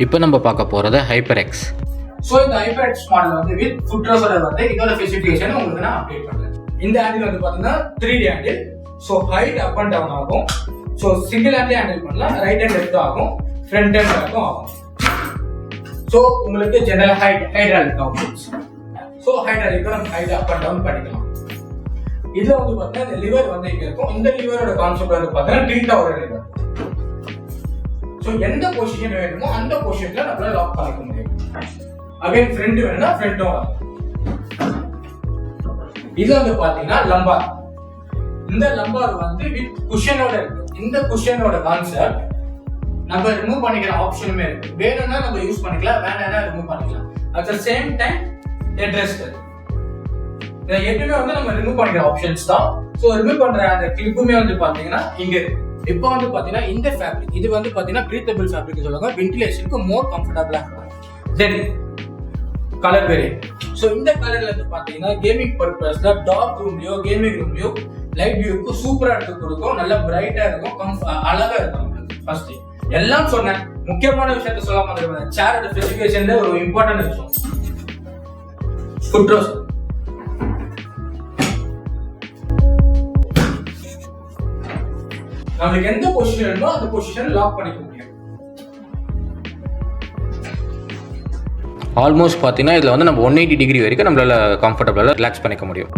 இப்போ நம்ம பார்க்க போகிறது HyperX. ஸோ இந்த HyperX மாடல் வந்து வித் ஃபுட் ட்ரெஸோட வந்து இதோட ஸ்பெசிஃபிகேஷன் உங்களுக்கு நான் அப்டேட் பண்ணுறேன். இந்த ஹேண்டில் வந்து பார்த்தீங்கன்னா 3D handle. So height up and down ஆகும். ஸோ சிங்கிள் ஹேண்ட்லேயே ஹேண்டில் பண்ணலாம். ரைட் ஹேண்ட் எடுத்து ஆகும், ஃப்ரண்ட் ஹேண்ட் எடுத்தும் ஆகும். ஸோ உங்களுக்கு ஜெனரல் ஹைட்ராலிக் ஆகும். ஸோ ஹைட்ராலிக் நம்ம ஹைட் அப் அண்ட் டவுன் பண்ணிக்கலாம். இதுல வந்து பார்த்தீங்கன்னா இந்த லிவர் வந்து இங்க இருக்கும். இந்த லிவரோட கான்செப்ட் வந்து பார்த்தீங்கன்னா டில்ட் ஆகிற லிவர். ஸோ எந்த பொசிஷன் வேணுமோ அந்த பொசிஷன்ல நம்மளால லாக் பண்ணிக்க முடியும். அகைன் ஃப்ரண்ட் வேணும்னா ஃப்ரண்ட்டும் வரும். இது வந்து பாத்தீங்கன்னா லம்பார். இந்த லம்பார் வந்து வித் குஷனோட இருக்கு. இந்த குஷனோட கான்செப்ட் நம்ம ரிமூவ் பண்ணிக்கிற ஆப்ஷனுமே இருக்கு. வேணும்னா நம்ம யூஸ் பண்ணிக்கலாம், வேணாம்னா ரிமூவ் பண்ணிக்கலாம். At the same time headrest இந்த எட்டுமே வந்து நம்ம ரிமூவ் பண்ணிக்கிற ஆப்ஷன்ஸ் தான். ஸோ ரிமூவ் பண்ற அந்த கிளிப்புமே வந்து பாத்தீங்கன்னா இங்க இருக்கு. இப்போ வந்து பாத்தீங்கன்னா இந்த ஃபேப்ரிக் இது வந்து பாத்தீங்கன்னா பிரீத்தபிள் ஃபேப்ரிக் சொல்லுவாங்க. வென்டிலேஷனுக்கு மோர் கம்ஃபர்டபுளா இருக்கும். தென் கலர் வேரியன்ட். ஸோ இந்த கலர்ல வந்து பாத்தீங்கன்னா கேமிங் பர்பஸ்ல டார்க் ரூம்லயோ கேமிங் ரூம்லயோ லைட் வியூக்கு சூப்பரா எடுத்து கொடுக்கும். நல்லா பிரைட்டா இருக்கும், அழகா இருக்கும். ஃபர்ஸ்ட் எல்லாம் சொன்னேன், முக்கியமான விஷயத்த சொல்லாம இருந்தேன். சேரோட ஸ்பெசிஃபிகேஷன்ல ஒரு இம்பார்ட்டன்ட் விஷயம் ஃபுட் ட்ரெஸ். நம்மளுக்கு எந்த பொசிஷன் வேணுமோ அந்த பொசிஷன் லாக் பண்ணிக்க முடியும். ஆல்மோஸ்ட் பார்த்தீங்கன்னா இதில் வந்து நம்ம 180 டிகிரி வரைக்கும் நம்மளால் கம்ஃபர்டபுளாக ரிலாக்ஸ் பண்ணிக்க முடியும்.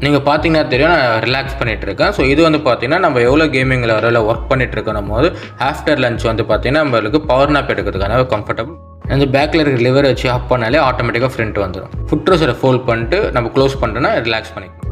நீங்கள் பார்த்தீங்கன்னா தெரியும், நான் ரிலாக்ஸ் பண்ணிகிட்டு இருக்கேன். ஸோ இது வந்து பார்த்தீங்கன்னா நம்ம எவ்வளோ கேமிங்கில் வரையில் ஒர்க் பண்ணிட்டு இருக்கணும் போது ஆஃப்டர் லஞ்ச் வந்து பார்த்தீங்கன்னா நம்மளுக்கு பவர் நாப் எடுக்கிறதுக்கான கம்ஃபர்டபுள். அந்த பேக்கில் இருக்கிற லிவர் வச்சு ஆஃப் பண்ணாலே ஆட்டோமேட்டிக்காக ஃப்ரண்ட் வந்துடும். ஃபுட் ட்ரெஸரை ஃபோல்ட் பண்ணிட்டு நம்ம க்ளோஸ் பண்ணிட்டோன்னா ரிலாக்ஸ் பண்ணிக்கலாம்.